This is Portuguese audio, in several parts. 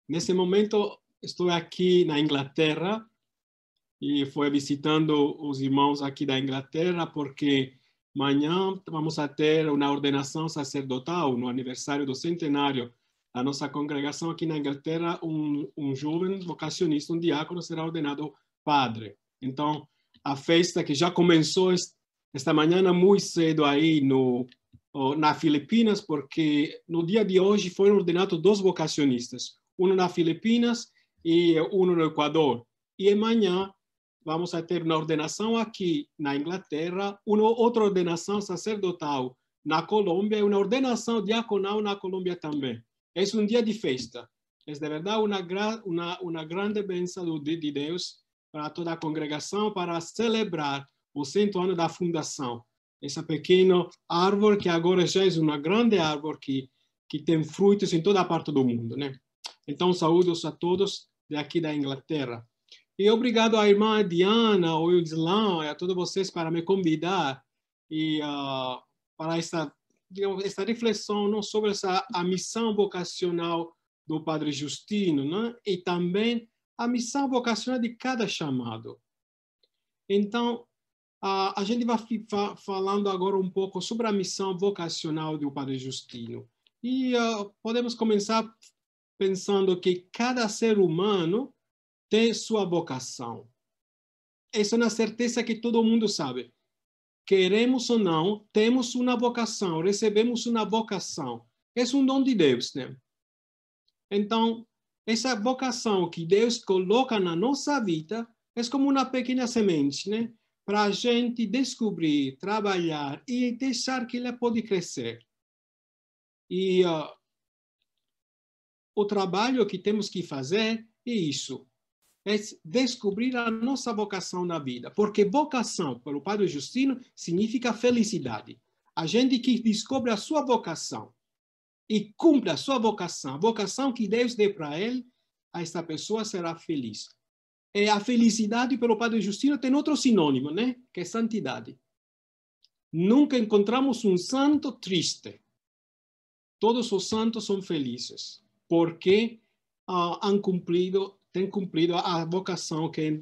Nesse momento, estou aqui na Inglaterra e fui visitando os irmãos aqui da Inglaterra porque amanhã vamos a ter uma ordenação sacerdotal no aniversário do centenário da nossa congregação aqui na Inglaterra. Um jovem vocacionista, um diácono, será ordenado padre. Então, a festa que já começou esta manhã muito cedo aí na Filipinas, porque no dia de hoje foram ordenados 2 vocacionistas, um na Filipinas e um no Equador. E amanhã vamos a ter uma ordenação aqui na Inglaterra, outra ordenação sacerdotal na Colômbia e uma ordenação diaconal na Colômbia também. É um dia de festa. É de verdade uma grande bênção de Deus para toda a congregação, para celebrar o 100 anos da fundação. Essa pequena árvore que agora já é uma grande árvore que tem frutos em toda a parte do mundo, né? Então, saúdos a todos daqui da Inglaterra. E obrigado à irmã Diana, ao Islã, e a todos vocês para me convidar e para esta reflexão, não, sobre a missão vocacional do Padre Justino, né? E também a missão vocacional de cada chamado. Então, a gente vai falando agora um pouco sobre a missão vocacional do Padre Justino. E podemos começar pensando que cada ser humano tem sua vocação. Essa é uma certeza que todo mundo sabe. Queremos ou não, temos uma vocação, recebemos uma vocação. É um dom de Deus, né? Então, essa vocação que Deus coloca na nossa vida é como uma pequena semente, né? Para a gente descobrir, trabalhar e deixar que ela pode crescer. E o trabalho que temos que fazer é isso. É descobrir a nossa vocação na vida. Porque vocação, para o Padre Justino, significa felicidade. A gente que descobre a sua vocação e cumpre a sua vocação, a vocação que Deus deu para ele, esta pessoa será feliz. E a felicidade, pelo Padre Justino, tem outro sinônimo, né? Que é santidade. Nunca encontramos um santo triste. Todos os santos são felizes, porque têm cumprido a vocação que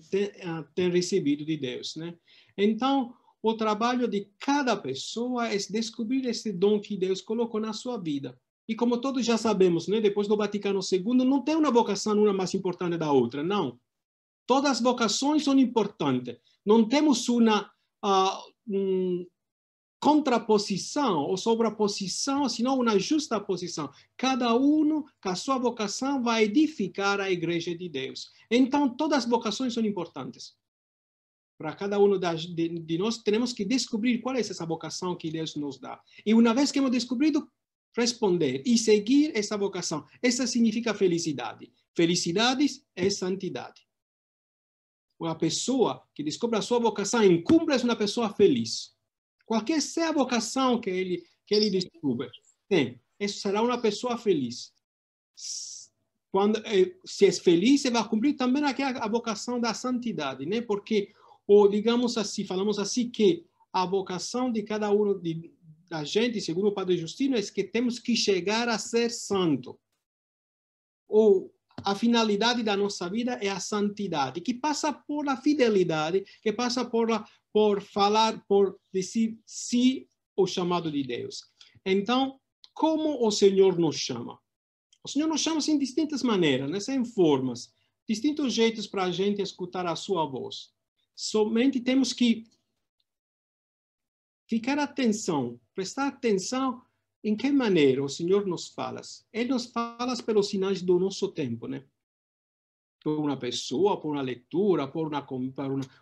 têm recebido de Deus, né? Então, o trabalho de cada pessoa é descobrir esse dom que Deus colocou na sua vida. E como todos já sabemos, né, depois do Vaticano II, não tem uma vocação uma mais importante da outra, não. Todas as vocações são importantes. Não temos uma contraposição ou sobreposição, senão uma justa posição. Cada um, com a sua vocação, vai edificar a Igreja de Deus. Então, todas as vocações são importantes. Para cada um de nós, temos que descobrir qual é essa vocação que Deus nos dá. E uma vez que hemos descobrido, responder e seguir essa vocação. Essa significa felicidade. Felicidade é santidade. Uma pessoa que descobre a sua vocação e cumpre é uma pessoa feliz. Qualquer seja a vocação que ele descubra, essa será uma pessoa feliz. Se é feliz, você vai cumprir também a vocação da santidade, né? Porque, ou digamos assim, falamos assim, que a vocação de cada um da gente, segundo o Padre Justino, é que temos que chegar a ser santo. Ou a finalidade da nossa vida é a santidade, que passa por a fidelidade, que passa por falar, por dizer sim ao chamado de Deus. Então, como o Senhor nos chama? O Senhor nos chama em distintas maneiras, né? Sem formas, distintos jeitos para a gente escutar a sua voz. Somente temos que ficar atenção, prestar atenção em que maneira o Senhor nos fala. Ele nos fala pelos sinais do nosso tempo, né? Por uma pessoa, por uma leitura, por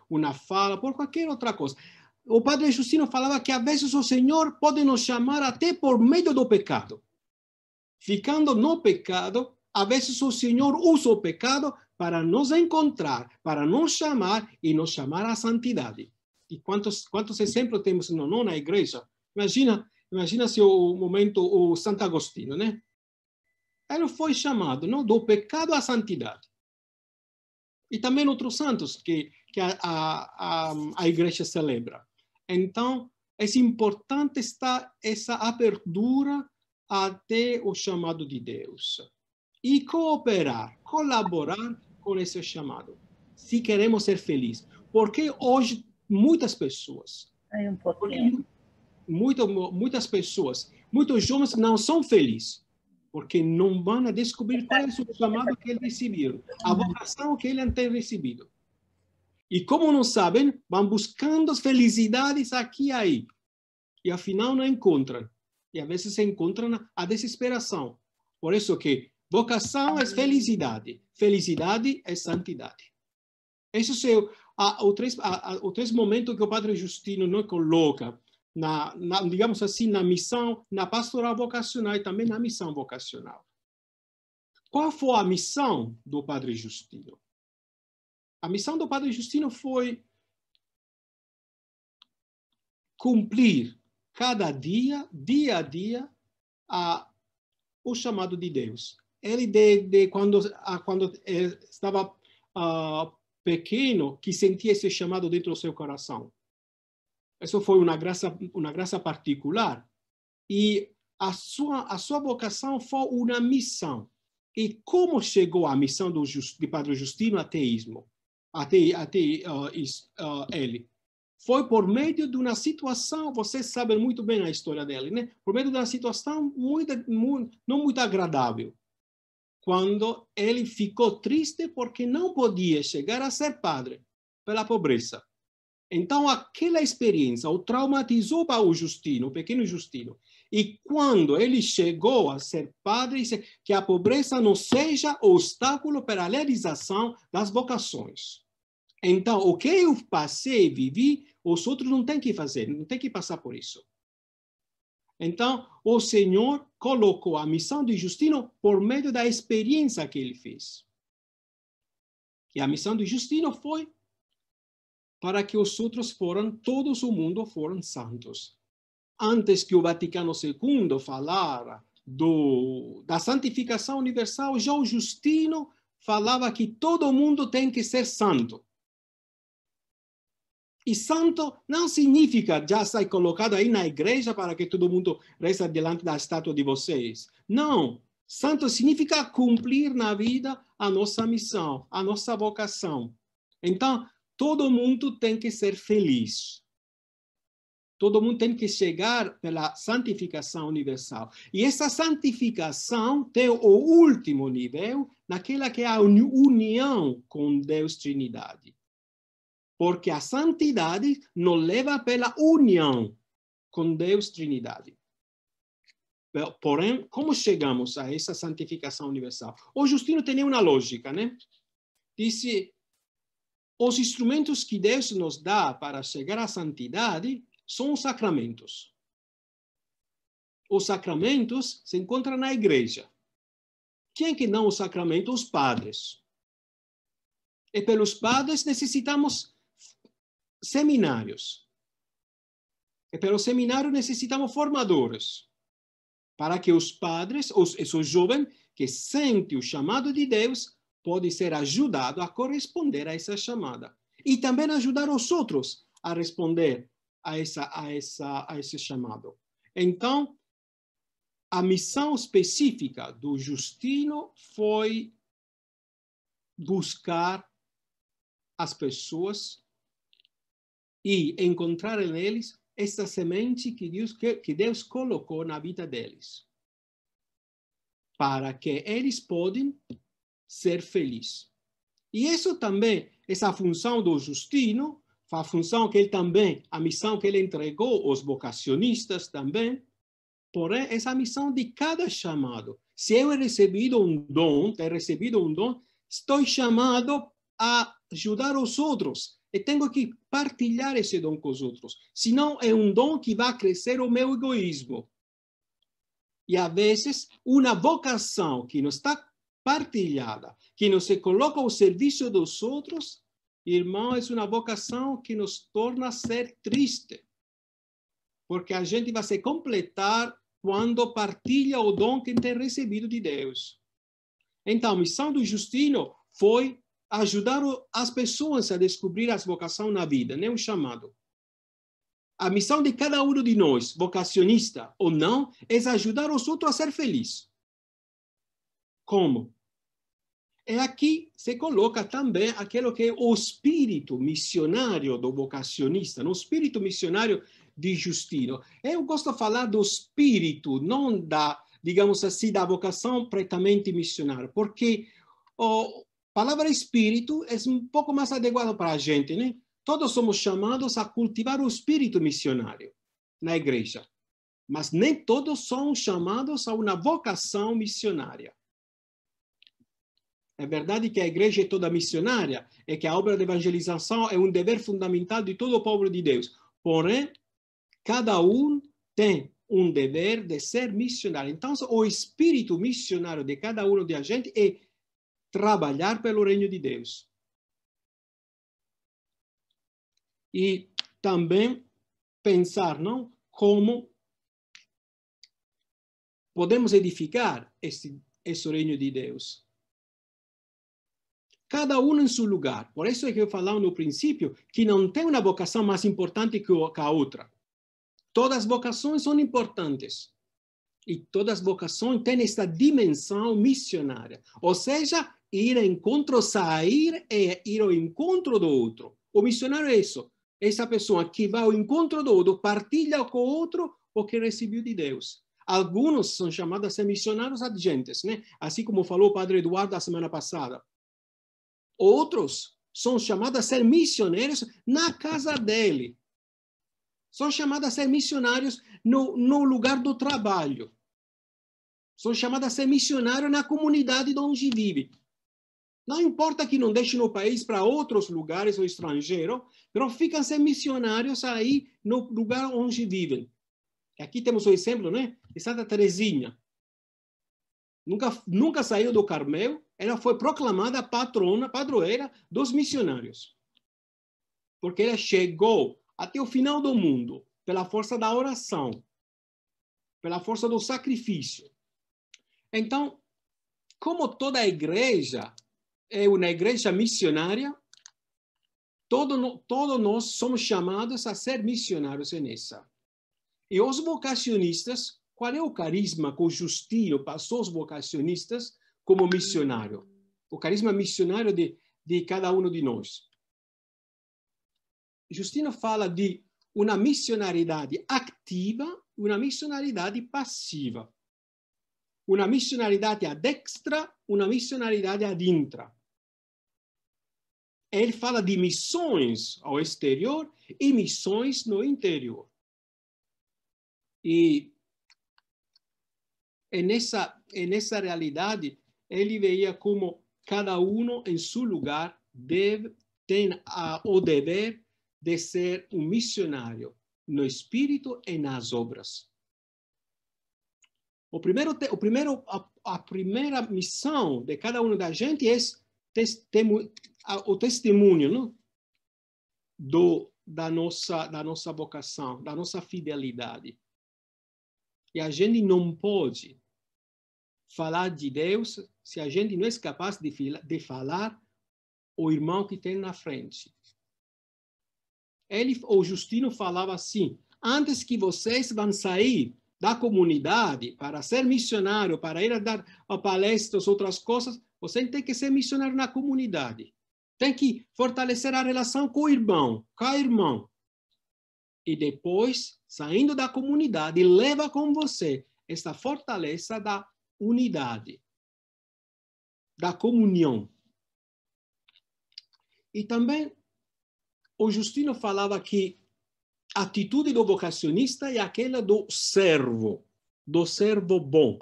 uma fala, por qualquer outra coisa. O Padre Justino falava que, às vezes, o Senhor pode nos chamar até por meio do pecado. Ficando no pecado, às vezes o Senhor usa o pecado para nos encontrar, para nos chamar e nos chamar à santidade. E quantos exemplos temos na igreja? Imagina se o momento, o Santo Agostinho, né? Ele foi chamado, não, do pecado à santidade. E também outros santos que a igreja celebra. Então, é importante essa abertura até o chamado de Deus. e cooperar, colaborar com esse chamado, se queremos ser felizes. Porque hoje muitas pessoas, muitas pessoas, muitos jovens não são felizes, porque não vão a descobrir qual é o chamado que eles receberam, a vocação que eles têm recebido. E como não sabem, vão buscando felicidades aqui e aí. E afinal não encontram. E às vezes se encontram a desesperação. Por isso que vocação é felicidade. Felicidade é santidade. Esses são os três momentos que o Padre Justino nos coloca, digamos assim, na missão, na pastoral vocacional e também na missão vocacional. Qual foi a missão do Padre Justino? A missão do Padre Justino foi cumprir cada dia, dia a dia, o chamado de Deus. Ele, quando estava pequeno, que sentia esse chamado dentro do seu coração. Isso foi uma graça particular. E a sua vocação foi uma missão. E como chegou a missão de Padre Justino, ateísmo? Até ele. Foi por meio de uma situação, vocês sabem muito bem a história dele, né? Por meio de uma situação não muito agradável. Quando ele ficou triste porque não podia chegar a ser padre pela pobreza. Então, aquela experiência o traumatizou para o Justino, o pequeno Justino. E quando ele chegou a ser padre, disse que a pobreza não seja obstáculo para a realização das vocações. Então, o que eu passei, vivi, os outros não têm que fazer, não têm que passar por isso. Então, o Senhor colocou a missão de Justino por meio da experiência que ele fez. E a missão de Justino foi para que os outros todos o mundo foram santos. Antes que o Vaticano II falara da santificação universal, já o Justino falava que todo mundo tem que ser santo. E santo não significa já sair colocado aí na igreja para que todo mundo reze diante da estátua de vocês. Não. Santo significa cumprir na vida a nossa missão, a nossa vocação. Então, todo mundo tem que ser feliz. Todo mundo tem que chegar pela santificação universal. E essa santificação tem o último nível, naquela que é a união com Deus Trindade. Porque a santidade nos leva pela união com Deus Trindade. Porém, como chegamos a essa santificação universal? O Justino tem uma lógica, né? Disse, os instrumentos que Deus nos dá para chegar à santidade são os sacramentos. Os sacramentos se encontram na igreja. Quem que dá os sacramentos? Os padres. E pelos padres necessitamos seminários. E pelo seminário necessitamos formadores. Para que os padres, esses jovens que sentem o chamado de Deus, podem ser ajudados a corresponder a essa chamada. E também ajudar os outros a responder a esse chamado. Então, a missão específica do Justino foi buscar as pessoas e encontrar neles essa semente que Deus colocou na vida deles, para que eles podem ser felizes. E isso também, essa função do Justino, a função que ele também, a missão que ele entregou aos vocacionistas também, porém, essa missão de cada chamado. Se eu recebido um dom, estou chamado a ajudar os outros. E tenho que partilhar esse dom com os outros. Senão é um dom que vai crescer o meu egoísmo. E às vezes, uma vocação que não está partilhada, que não se coloca ao serviço dos outros, irmão, é uma vocação que nos torna ser triste. Porque a gente vai se completar quando partilha o dom que tem recebido de Deus. Então, a missão do Justino foi ajudar as pessoas a descobrir a vocação na vida, né? Um chamado. A missão de cada um de nós, vocacionista ou não, é ajudar os outros a ser felizes. Como? E aqui se coloca também aquilo que é o espírito missionário do vocacionista, o espírito missionário de Justino. Eu gosto de falar do espírito, não da, digamos assim, da vocação prettamente missionária, porque a palavra espírito é um pouco mais adequada para a gente, né? Todos somos chamados a cultivar o espírito missionário na igreja, mas nem todos são chamados a uma vocação missionária. É verdade que a igreja é toda missionária, é que a obra de evangelização é um dever fundamental de todo o povo de Deus. Porém, cada um tem um dever de ser missionário. Então, o espírito missionário de cada um de a gente é trabalhar pelo reino de Deus. E também pensar, não, como podemos edificar esse reino de Deus. Cada um em seu lugar. Por isso é que eu falava no princípio que não tem uma vocação mais importante que a outra. Todas as vocações são importantes. E todas as vocações têm esta dimensão missionária. Ou seja, ir ao encontro, sair e ir ao encontro do outro. O missionário é isso. Essa pessoa que vai ao encontro do outro, partilha com o outro o que recebeu de Deus. Alguns são chamados a ser missionários agentes, né? Assim como falou o padre Eduardo a semana passada. Outros são chamados a ser missionários na casa dele. São chamados a ser missionários no lugar do trabalho. São chamados a ser missionários na comunidade onde vive. Não importa que não deixem o país para outros lugares ou estrangeiro, mas ficam a ser missionários aí no lugar onde vivem. Aqui temos o exemplo, né, de Santa Teresinha. Nunca saiu do Carmelo. Ela foi proclamada padroeira dos missionários. Porque ela chegou até o final do mundo pela força da oração, pela força do sacrifício. Então, como toda a igreja é uma igreja missionária, todos nós somos chamados a ser missionários nessa. E os vocacionistas, qual é o carisma que o Justino passou aos vocacionistas como missionário? O carisma missionário de cada um de nós. Justino fala de uma missionariedade ativa e uma missionariedade passiva. Uma missionariedade ad extra, uma missionariedade ad intra. Ele fala de missões ao exterior e missões no interior. E nessa realidade, ele veia como cada um em seu lugar tem o dever de ser um missionário no espírito e nas obras. A primeira missão de cada um da gente é o testemunho, não? Da nossa vocação, da nossa fidelidade. E a gente não pode falar de Deus se a gente não é capaz de falar o irmão que tem na frente. O Justino falava assim: antes que vocês vão sair da comunidade para ser missionário, para ir a dar palestras, outras coisas, você tem que ser missionário na comunidade. Tem que fortalecer a relação com o irmão, com a irmã. E depois, saindo da comunidade, leva com você esta fortaleza da unidade, da comunhão. E também o Justino falava que a atitude do vocacionista é aquela do servo bom,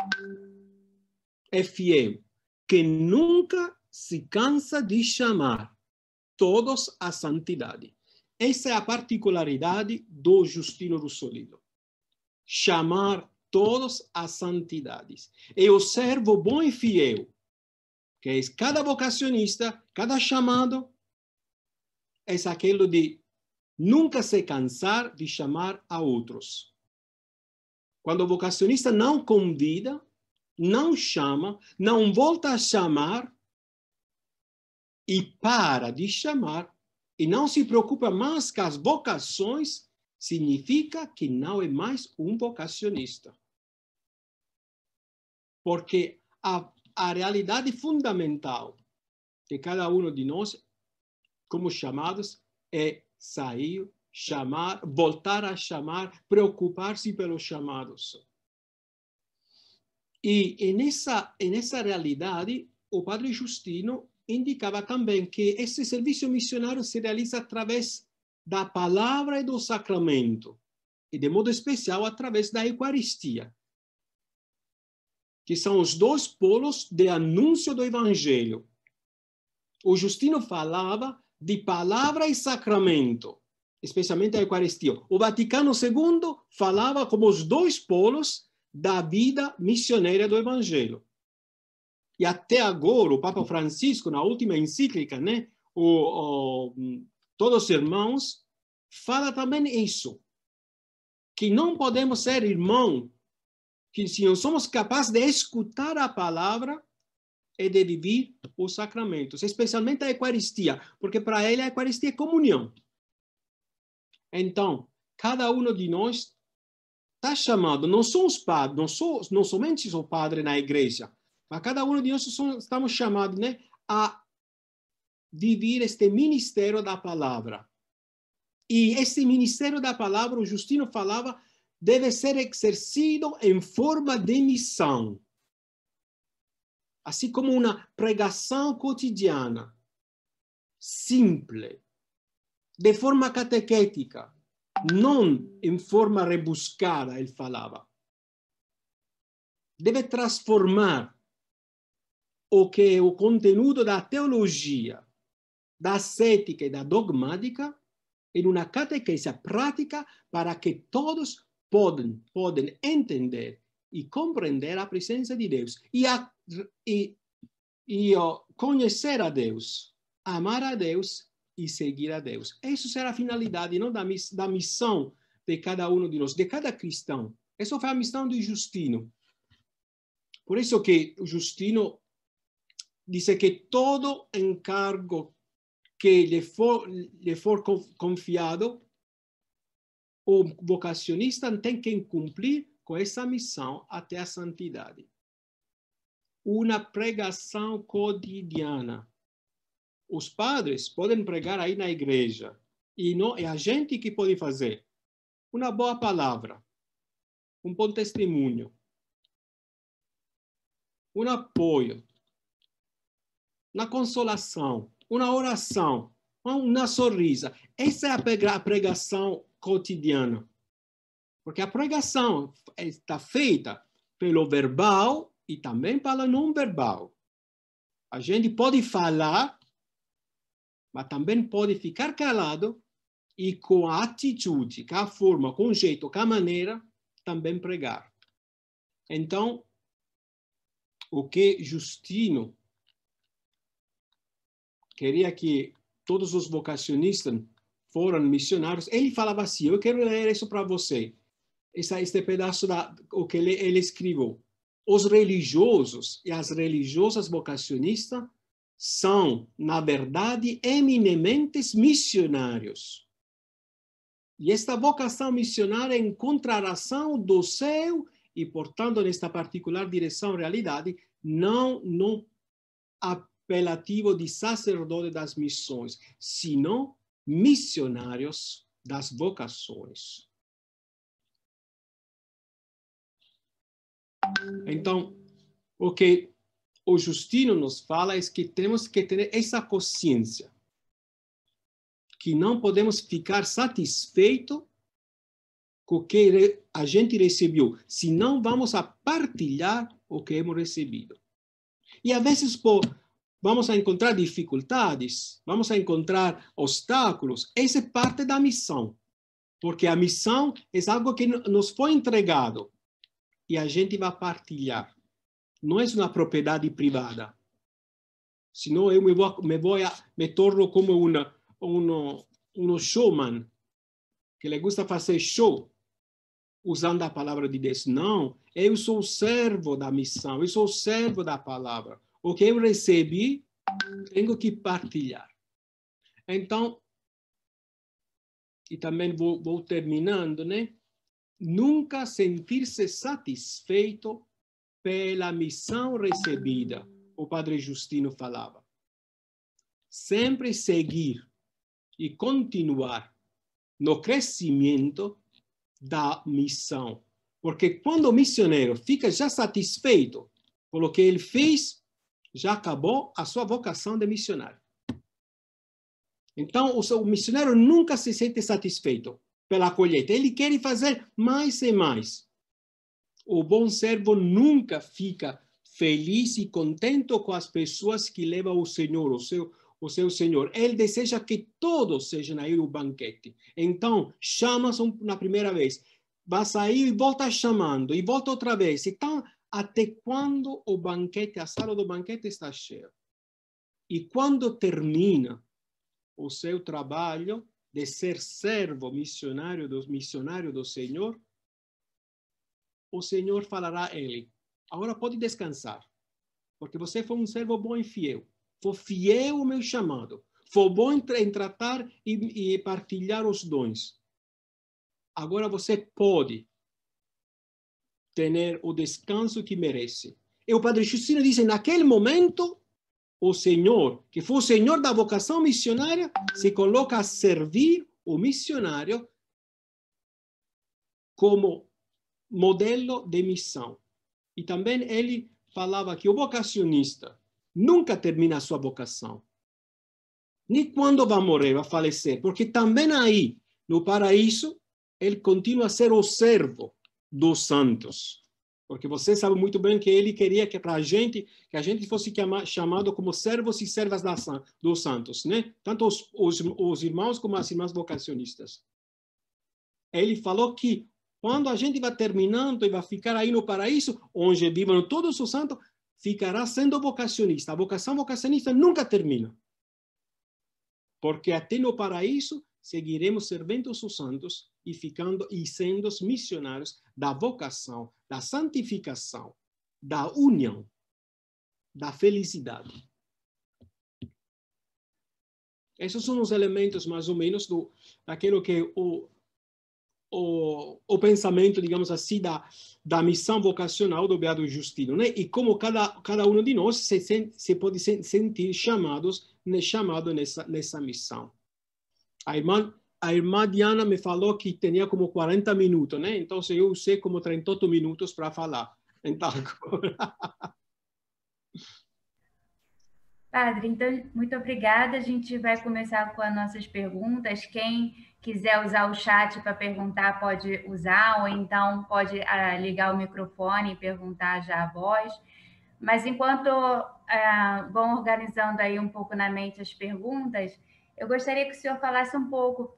é fiel, que nunca se cansa de chamar todos à santidade. Essa é a particularidade do Justino do Solido. Chamar todos à santidade. E o servo bom e fiel, que é cada vocacionista, cada chamado, é aquele de nunca se cansar de chamar a outros. Quando o vocacionista não convida, não chama, não volta a chamar e para de chamar e não se preocupa mais com as vocações, significa que não é mais um vocacionista. Porque a realidade fundamental de cada um de nós, como chamados, é sair, chamar, voltar a chamar, preocupar-se pelos chamados. E nessa realidade, o Padre Justino indicava também que esse serviço missionário se realiza através da palavra e do sacramento, e de modo especial através da Eucaristia, que são os dois polos de anúncio do Evangelho. O Justino falava de palavra e sacramento, especialmente a Eucaristia. O Vaticano II falava como os dois polos da vida missionária do Evangelho. E até agora, o Papa Francisco, na última encíclica, né, Todos os Irmãos, fala também isso, que não podemos ser irmão, que se não somos capazes de escutar a palavra e de viver os sacramentos, especialmente a Eucaristia, porque para ele a Eucaristia é comunhão. Então, cada um de nós está chamado, não somos padres, não somente o padre na igreja, mas cada um de nós estamos chamados, né, a viver este ministério da palavra. E esse ministério da palavra, o Justino falava, deve ser exercido em forma de missão. Assim como uma pregação cotidiana, simples, de forma catequética, não em forma rebuscada, ele falava. Deve transformar o que é o conteúdo da teologia, da ascética e da dogmática em uma catequese prática para que todos podem entender e compreender a presença de Deus e conhecer a Deus, amar a Deus e seguir a Deus. Isso será a finalidade, não da missão de cada um de nós, de cada cristão. Essa foi a missão do Justino. Por isso que o Justino disse que todo encargo que lhe for confiado, o vocacionista tem que cumprir com essa missão até a santidade. Uma pregação cotidiana. Os padres podem pregar aí na igreja, e não é a gente que pode fazer. Uma boa palavra, um bom testemunho, um apoio, uma consolação, uma oração, uma sorrisa. Essa é a pregação cotidiana. Porque a pregação está feita pelo verbal e também pelo não verbal. A gente pode falar, mas também pode ficar calado e com a atitude, com a forma, com o jeito, com a maneira, também pregar. Então, o que Justino queria que todos os vocacionistas foram missionários, ele falava assim, eu quero ler isso para você, este pedaço o que ele escreveu. Os religiosos e as religiosas vocacionistas são, na verdade, eminentemente missionários. E esta vocação missionária encontra ação do céu e, portanto, nesta particular direção realidade, não apelativo de sacerdote das missões, sino missionários das vocações. Então, o que o Justino nos fala é que temos que ter essa consciência, que não podemos ficar satisfeitos com o que a gente recebeu, senão vamos a partilhar o que hemos recebido. E às vezes vamos a encontrar dificuldades, vamos a encontrar obstáculos. Essa é parte da missão, porque a missão é algo que nos foi entregado e a gente vai partilhar. Não é uma propriedade privada. Senão eu me torno como um showman que le gusta fazer show usando a palavra de Deus. Não, eu sou servo da missão, eu sou servo da palavra. O que eu recebi, tenho que partilhar. Então, e também vou terminando, né? Nunca sentir-se satisfeito pela missão recebida, o Padre Justino falava. Sempre seguir e continuar no crescimento da missão. Porque quando o missionário fica já satisfeito com o que ele fez, já acabou a sua vocação de missionário. Então, o missionário nunca se sente satisfeito pela colheita. Ele quer fazer mais e mais. O bom servo nunca fica feliz e contente com as pessoas que levam o Senhor, o seu Senhor. Ele deseja que todos sejam aí no banquete. Então, chama na primeira vez. Vai sair e volta chamando, e volta outra vez. Então, até quando o banquete, a sala do banquete está cheia. E quando termina o seu trabalho de ser servo missionário do Senhor, o Senhor falará a ele: agora pode descansar, porque você foi um servo bom e fiel. Foi fiel ao meu chamado. Foi bom em tratar e partilhar os dons. Agora você pode ter o descanso que merece. E o Padre Justino diz, naquele momento, o Senhor, que foi o Senhor da vocação missionária, se coloca a servir o missionário como modelo de missão. E também ele falava que o vocacionista nunca termina a sua vocação. Nem quando vai morrer, vai falecer. Porque também aí, no paraíso, ele continua a ser o servo dos santos. Porque você sabe muito bem que ele queria que a gente fosse chamado como servos e servas dos santos, né? Tanto os irmãos como as irmãs vocacionistas. Ele falou que quando a gente vai terminando e vai ficar aí no paraíso, onde vivem todos os santos, ficará sendo vocacionista. A vocação vocacionista nunca termina. Porque até no paraíso seguiremos servindo os santos e sendo os missionários da vocação, da santificação, da união, da felicidade. Esses são os elementos, mais ou menos, daquilo que o pensamento, digamos assim, da missão vocacional do Beato Justino, né? E como cada um de nós se pode sentir chamado nessa missão. A irmã Diana me falou que tinha como 40 minutos, né? Então, eu usei como 38 minutos para falar. Então, Padre, então, muito obrigada. A gente vai começar com as nossas perguntas. Quem quiser usar o chat para perguntar, pode usar, ou então pode ligar o microfone e perguntar já a voz. Mas enquanto vão organizando aí um pouco na mente as perguntas, eu gostaria que o senhor falasse um pouco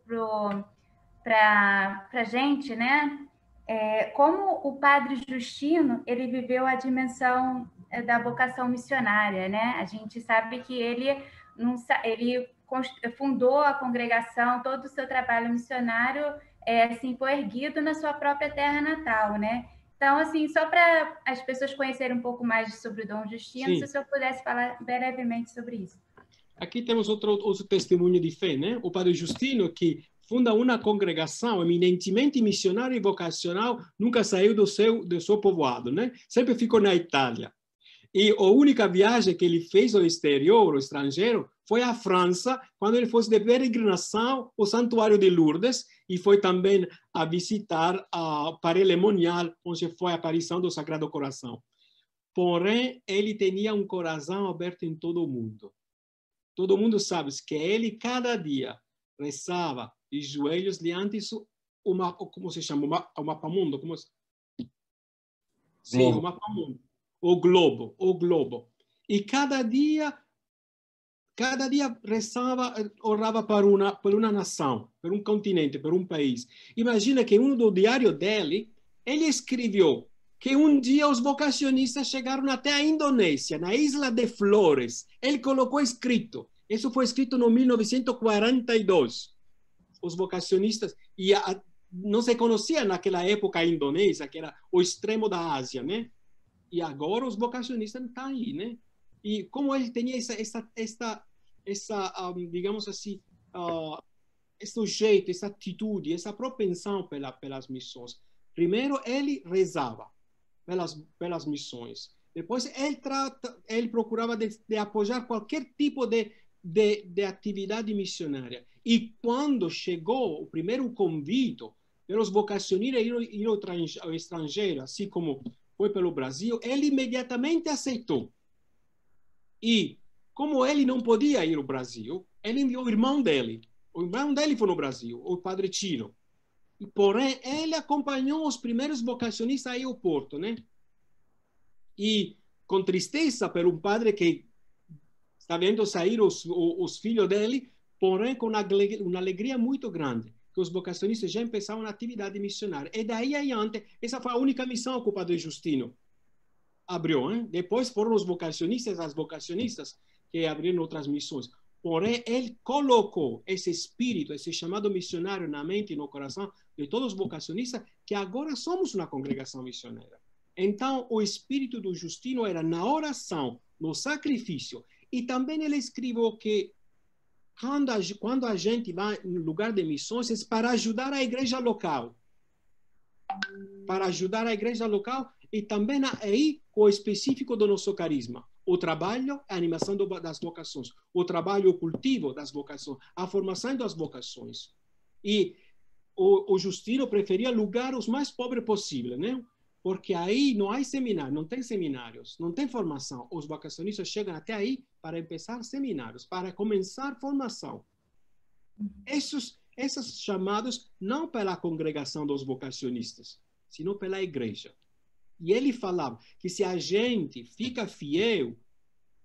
para a gente, né? Como o Padre Justino ele viveu a dimensão da vocação missionária, né? A gente sabe que ele fundou a congregação, todo o seu trabalho missionário assim, foi erguido na sua própria terra natal, né? Então, assim, só para as pessoas conhecerem um pouco mais sobre o Dom Justino, Sim. Se o senhor pudesse falar brevemente sobre isso. Aqui temos outro testemunho de fé, né? O Padre Justino, que funda uma congregação eminentemente missionária e vocacional, nunca saiu do seu povoado, né? Sempre ficou na Itália. E a única viagem que ele fez ao exterior, ao estrangeiro, foi à França, quando ele foi de peregrinação ao Santuário de Lourdes, e foi também a visitar a Paris-le-Monial, onde foi a aparição do Sagrado Coração. Porém, ele tinha um coração aberto em todo o mundo. Todo mundo sabe que ele, cada dia, rezava de joelhos diante como se chama? O mapamundo? Sim, o mapamundo. O globo. E cada dia rezava, orava por uma nação, por um continente, por um país. Imagina que no diário dele, ele escreveu que um dia os vocacionistas chegaram até a Indonésia, na Isla de Flores. Ele colocou escrito. Isso foi escrito em 1942. Os vocacionistas, não se conhecia naquela época a Indonésia, que era o extremo da Ásia, né? E agora os vocacionistas estão aí, né? E como ele tinha essa digamos assim, esse jeito, essa atitude, essa propensão pelas missões. Primeiro, ele rezava. pelas missões. Depois, ele procurava de apoiar qualquer tipo de atividade missionária. E quando chegou o primeiro convite pelos vocacionistas a ir ao estrangeiro, assim como foi pelo Brasil, ele imediatamente aceitou. E, como ele não podia ir ao Brasil, ele enviou o irmão dele. O irmão dele foi no Brasil, o padre Tino. E, porém, ele acompanhou os primeiros vocacionistas aí ao Porto, né? E, com tristeza, por um padre que está vendo sair os filhos dele, porém com uma alegria muito grande, que os vocacionistas já começaram a atividade missionária. E daí adiante, essa foi a única missão que o padre Justino abriu. Hein? Depois foram os vocacionistas, as vocacionistas, que abriram outras missões. Porém, ele colocou esse espírito, esse chamado missionário na mente e no coração de todos os vocacionistas, que agora somos uma congregação missionária. Então, o espírito do Justino era na oração, no sacrifício. E também ele escreveu que quando a gente vai no lugar de missões, é para ajudar a igreja local. Para ajudar a igreja local e também aí com o específico do nosso carisma. O trabalho, a animação das vocações. O trabalho, o cultivo das vocações. A formação das vocações. E o Justino preferia lugar os mais pobres possível, né? Porque aí não há seminário, não tem seminários, não tem formação. Os vocacionistas chegam até aí para começar seminários, para começar formação. Esses chamados não pela congregação dos vocacionistas, sino pela igreja. E ele falava que se a gente fica fiel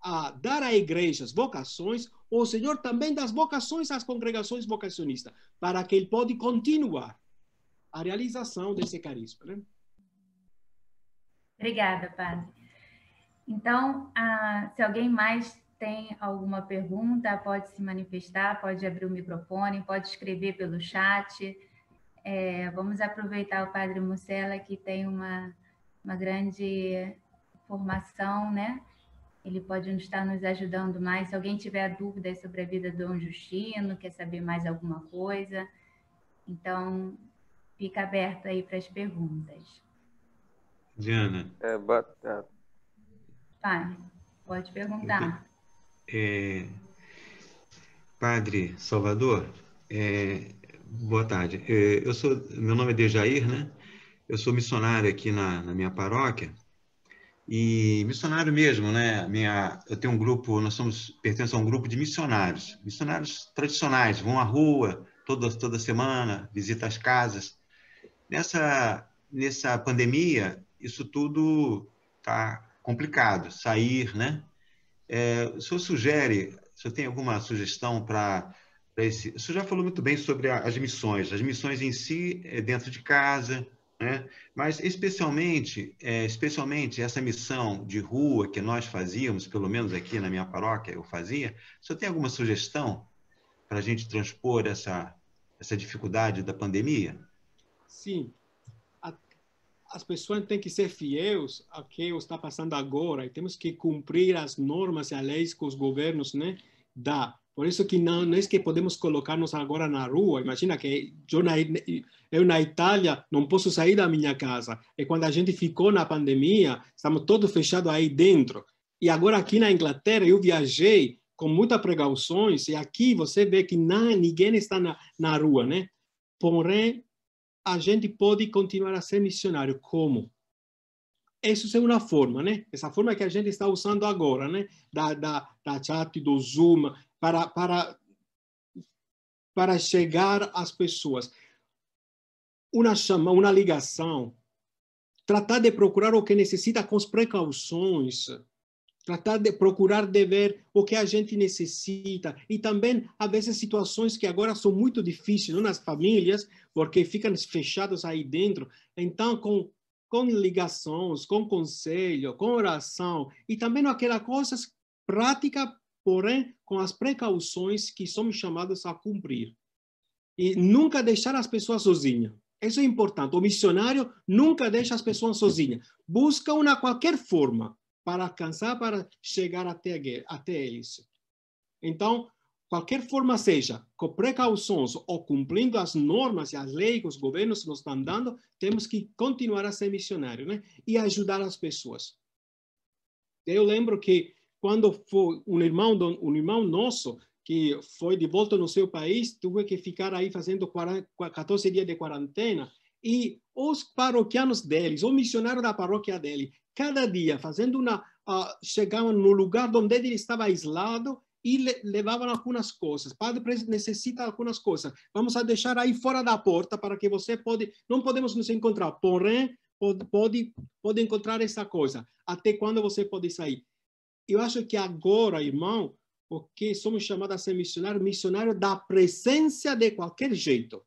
a dar à igreja as vocações, o Senhor também dá as vocações às congregações vocacionistas, para que ele pode continuar a realização desse carisma, né? Obrigada, padre. Então, se alguém mais tem alguma pergunta, pode se manifestar, pode abrir o microfone, pode escrever pelo chat. Vamos aproveitar o padre Mussela, que tem uma grande formação, né? Ele pode estar nos ajudando mais. Se alguém tiver dúvidas sobre a vida do Dom Justino, quer saber mais alguma coisa, então fica aberto aí para as perguntas. Diana. Pai, pode perguntar. Padre Salvador, boa tarde. Meu nome é Dejair, né? Eu sou missionário aqui na minha paróquia. E missionário mesmo, né? Eu tenho um grupo, pertencemos a um grupo de missionários tradicionais, vão à rua toda semana, visitam as casas. Nessa pandemia, isso tudo está complicado, sair, né? O senhor tem alguma sugestão para esse... O senhor já falou muito bem sobre as missões em si, dentro de casa, né? Mas especialmente essa missão de rua que nós fazíamos, pelo menos aqui na minha paróquia eu fazia, o senhor tem alguma sugestão para a gente transpor essa dificuldade da pandemia? Sim. As pessoas têm que ser fiéis ao que está passando agora e temos que cumprir as normas e as leis que os governos, né, dão. Por isso que não é que podemos colocar-nos agora na rua. Imagina que eu na Itália não posso sair da minha casa. E quando a gente ficou na pandemia, estamos todos fechados aí dentro. E agora aqui na Inglaterra eu viajei com muitas precauções e aqui você vê que ninguém está na rua, né? Porém, a gente pode continuar a ser missionário. Como? Isso é uma forma, né? Essa forma que a gente está usando agora, né? Da chat, do Zoom, para chegar às pessoas. Uma ligação. Tratar de procurar o que necessita com as precauções. Tratar de procurar de ver o que a gente necessita. E também, às vezes, situações que agora são muito difíceis, não? Nas famílias, porque ficam fechados aí dentro. Então, com ligações, com conselho, com oração, e também aquelas coisas práticas, porém, com as precauções que somos chamados a cumprir. E nunca deixar as pessoas sozinhas. Isso é importante. O missionário nunca deixa as pessoas sozinhas. Busca qualquer forma para alcançar, para chegar até eles. Então, qualquer forma seja, com precauções ou cumprindo as normas e as leis que os governos nos estão dando, temos que continuar a ser missionário, né? E ajudar as pessoas. Eu lembro que quando foi um irmão nosso que foi de volta no seu país, teve que ficar aí fazendo 14 dias de quarentena, e os paroquianos deles, o missionário da paróquia dele, cada dia fazendo chegavam no lugar onde ele estava aislado e levavam algumas coisas. Padre necessita algumas coisas. Vamos a deixar aí fora da porta para que você pode. Não podemos nos encontrar, porém pode encontrar essa coisa. Até quando você pode sair? Eu acho que agora, irmão, porque somos chamados a ser missionário da presença de qualquer jeito.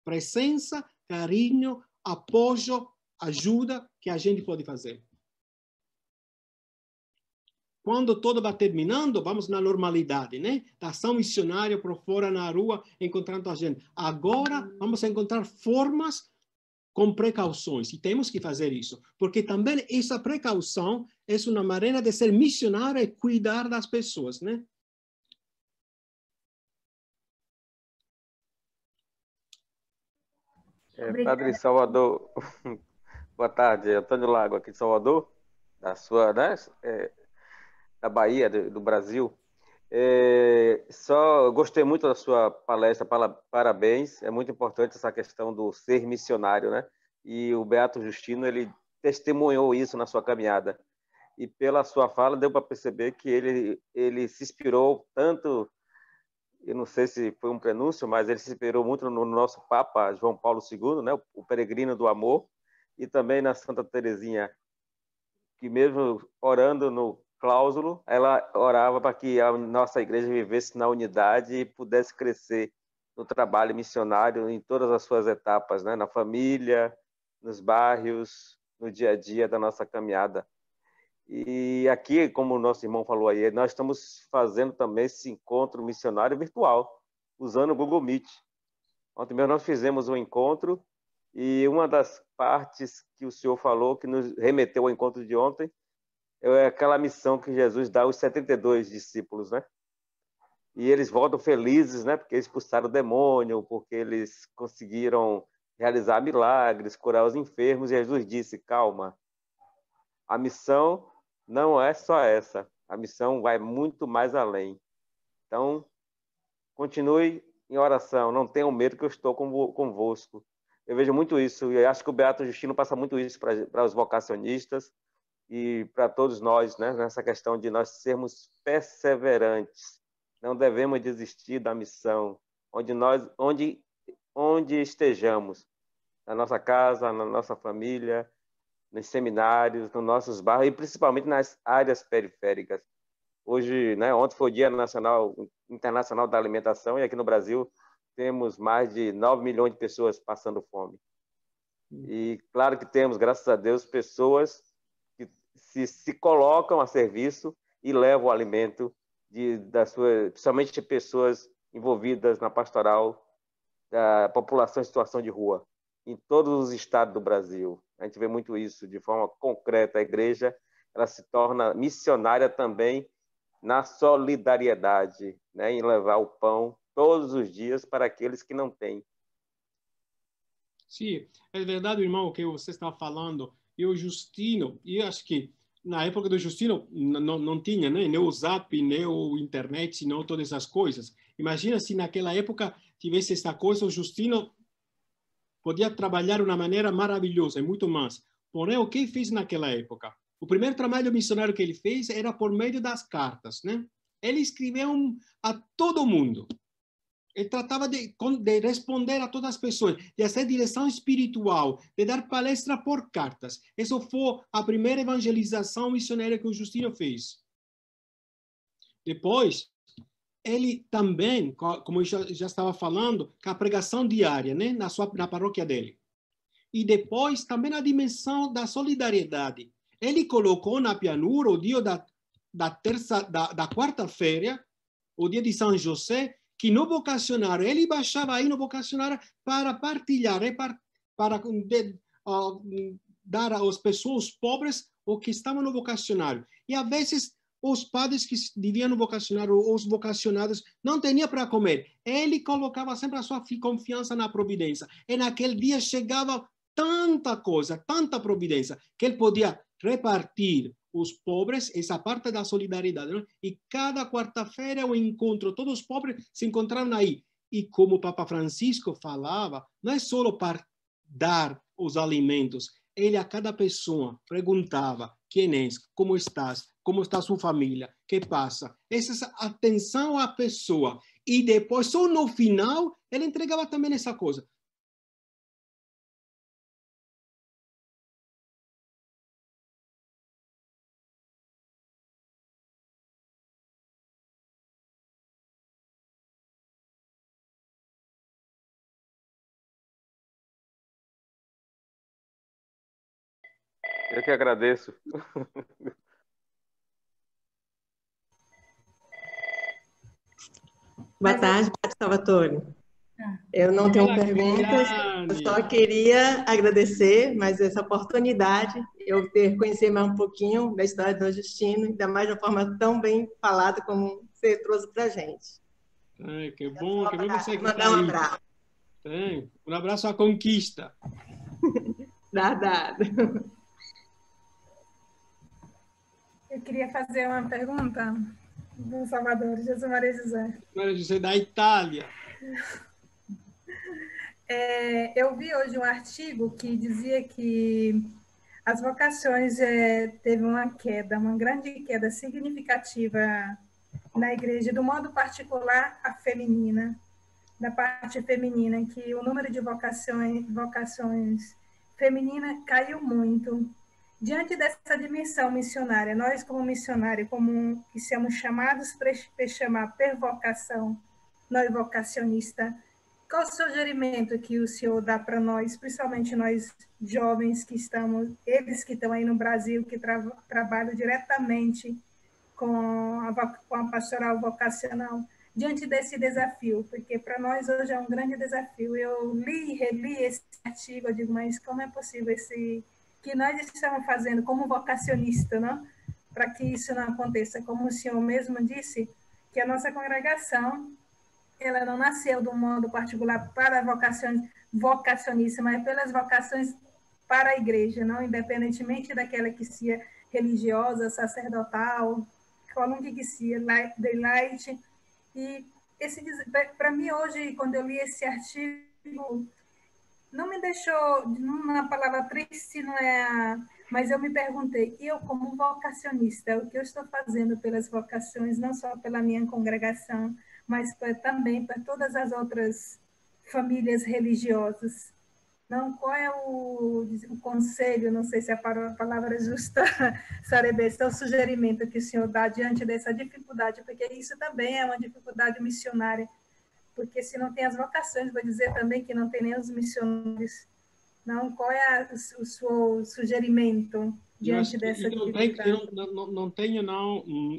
Presença, carinho, apoio, ajuda que a gente pode fazer. Quando tudo vai terminando, vamos na normalidade, né? Da ação missionária por fora na rua, encontrando a gente. Agora, vamos encontrar formas com precauções, e temos que fazer isso, porque também essa precaução é uma maneira de ser missionário e cuidar das pessoas, né? Padre Salvador, boa tarde, Antônio Lago, aqui de Salvador, da Bahia, do Brasil. Só gostei muito da sua palestra, parabéns. É muito importante essa questão do ser missionário, né? E o Beato Justino, ele testemunhou isso na sua caminhada. E pela sua fala deu para perceber que ele se inspirou tanto, eu não sei se foi um prenúncio, mas ele se inspirou muito no nosso Papa João Paulo II, né? O peregrino do amor, e também na Santa Teresinha, que mesmo orando no cláusulo, ela orava para que a nossa igreja vivesse na unidade e pudesse crescer no trabalho missionário em todas as suas etapas, né? Na família, nos bairros, no dia a dia da nossa caminhada. E aqui, como o nosso irmão falou aí, nós estamos fazendo também esse encontro missionário virtual, usando o Google Meet. Ontem mesmo nós fizemos um encontro e uma das partes que o senhor falou, que nos remeteu ao encontro de ontem, é aquela missão que Jesus dá aos 72 discípulos, né? E eles voltam felizes, né? Porque expulsaram o demônio, porque eles conseguiram realizar milagres, curar os enfermos. E Jesus disse, calma, a missão não é só essa. A missão vai muito mais além. Então, continue em oração. Não tenham medo que eu estou convosco. Eu vejo muito isso. E acho que o Beato Justino passa muito isso para os vocacionistas e para todos nós, né? Nessa questão de nós sermos perseverantes. Não devemos desistir da missão, onde estejamos, na nossa casa, na nossa família, nos seminários, nos nossos bairros e principalmente nas áreas periféricas. Hoje, né, ontem foi o Dia Internacional da Alimentação e aqui no Brasil temos mais de 9 milhões de pessoas passando fome. E claro que temos, graças a Deus, pessoas que se colocam a serviço e levam o alimento principalmente pessoas envolvidas na pastoral da população em situação de rua, em todos os estados do Brasil. A gente vê muito isso de forma concreta. A igreja ela se torna missionária também na solidariedade, né, em levar o pão todos os dias para aqueles que não têm. Sim, é verdade, irmão, o que você está falando. E o Justino, e acho que na época do Justino não tinha, né? Nem o Zap, nem o internet, não todas essas coisas. Imagina se naquela época tivesse essa coisa, o Justino podia trabalhar de uma maneira maravilhosa, e muito mais. Porém, o que ele fez naquela época? O primeiro trabalho missionário que ele fez era por meio das cartas, né? Ele escreveu a todo mundo. Ele tratava de responder a todas as pessoas, de fazer direção espiritual, de dar palestra por cartas. Essa foi a primeira evangelização missionária que o Justino fez. Depois, ele também, como eu já estava falando, com a pregação diária, né, na paróquia dele. E depois, também a dimensão da solidariedade. Ele colocou na pianura o dia da quarta-feira, o dia de São José, que no vocacionário, ele baixava aí no vocacionário para partilhar, para dar às pessoas pobres o que estavam no vocacionário. E às vezes os padres que deviam vocacionar, os vocacionados, não tinham para comer. Ele colocava sempre a sua confiança na providência. E naquele dia chegava tanta coisa, tanta providência, que ele podia repartir os pobres, essa parte da solidariedade. Não? E cada quarta-feira o encontro, todos os pobres se encontraram aí. E como o Papa Francisco falava, não é só para dar os alimentos, ele a cada pessoa perguntava: quem és? Como estás? Como está sua família? Que passa? Essa atenção à pessoa. E depois, só no final, ele entregava também essa coisa. Eu que agradeço. Boa tarde, Padre Salvatore. Eu não tenho perguntas, eu só queria agradecer mais essa oportunidade, eu ter conhecido mais um pouquinho da história do Dom Justino, ainda mais de uma forma tão bem falada como você trouxe para a gente. Ai, que bom você que mandar tá um aí. abraço. Um abraço à conquista. Dado. Eu queria fazer uma pergunta do Salvador, Jesus Maria José. Maria José da Itália. Eu vi hoje um artigo que dizia que as vocações teve uma queda, uma grande queda significativa na igreja, do modo particular a feminina, da parte feminina, que o número de vocações femininas caiu muito. Diante dessa dimensão missionária, nós como missionários, como que somos chamados para chamar pervocação, nós vocacionista, qual o sugerimento que o senhor dá para nós, principalmente nós jovens que estamos, eles que estão aí no Brasil, que trabalham diretamente com a pastoral vocacional, diante desse desafio? Porque para nós hoje é um grande desafio. Eu li e reli esse artigo, eu digo, mas como é possível que nós estamos fazendo como vocacionista, não? Para que isso não aconteça? Como o senhor mesmo disse, que a nossa congregação ela não nasceu do modo particular para vocacionista, mas pelas vocações para a igreja, não, independentemente daquela que seja religiosa, sacerdotal, qualquer que seja, de light. E para mim hoje, quando eu li esse artigo, não me deixou, uma palavra triste, não é, mas eu me perguntei, eu como vocacionista, o que eu estou fazendo pelas vocações, não só pela minha congregação, mas também para todas as outras famílias religiosas. Não, qual é o conselho, não sei se a palavra é justa, Sarebesta, o sugerimento que o senhor dá diante dessa dificuldade, porque isso também é uma dificuldade missionária, porque se não tem as vocações, vou dizer também que não tem nem os missionários. Não, qual é o seu sugerimento diante dessa dificuldade? Não tenho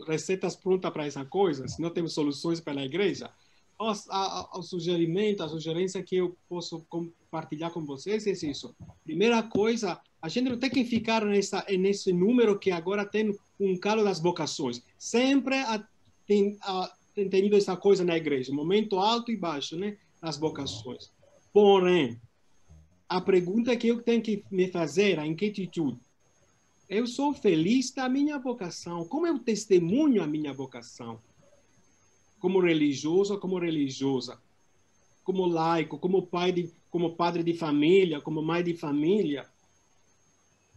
receitas prontas para essa coisa, se não temos soluções para a igreja. O sugerimento, a sugerência que eu posso compartilhar com vocês é isso. Primeira coisa, a gente não tem que ficar nesse número que agora tem um calo das vocações. Sempre tem tenido essa coisa na igreja, momento alto e baixo, né, nas vocações. Porém, a pergunta que eu tenho que me fazer, a inquietude, eu sou feliz da minha vocação, como eu testemunho a minha vocação? Como religioso, como religiosa, como laico, como padre de família, como mãe de família.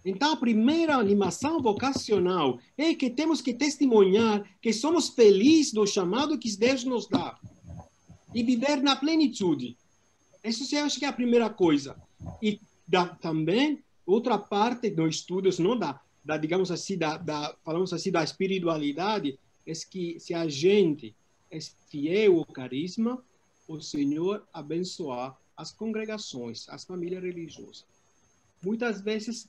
Então, a primeira animação vocacional é que temos que testemunhar que somos felizes do chamado que Deus nos dá e viver na plenitude. Isso eu acho que é a primeira coisa. E também, outra parte dos estudos, não digamos assim, falamos assim, da espiritualidade, é que se a gente é fiel ao carisma, o Senhor abençoar as congregações, as famílias religiosas. Muitas vezes,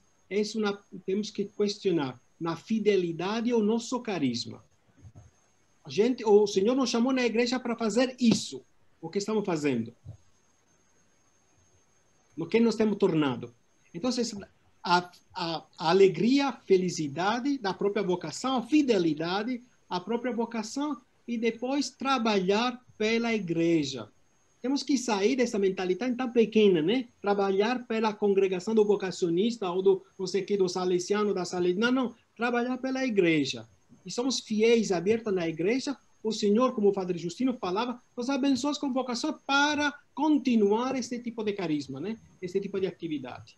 temos que questionar na fidelidade ao nosso carisma. O Senhor nos chamou na igreja para fazer isso, o que estamos fazendo. No que nos temos tornado. Então, a alegria, a felicidade da própria vocação, a fidelidade a própria vocação e depois trabalhar pela igreja. Temos que sair dessa mentalidade tão pequena, né? Trabalhar pela congregação do vocacionista ou do, não sei que, do salesiano, da salesiana. Não, trabalhar pela igreja. E somos fiéis, abertos na igreja. O Senhor, como o Padre Justino falava, nos abençoa com vocação para continuar esse tipo de carisma, né? Esse tipo de atividade.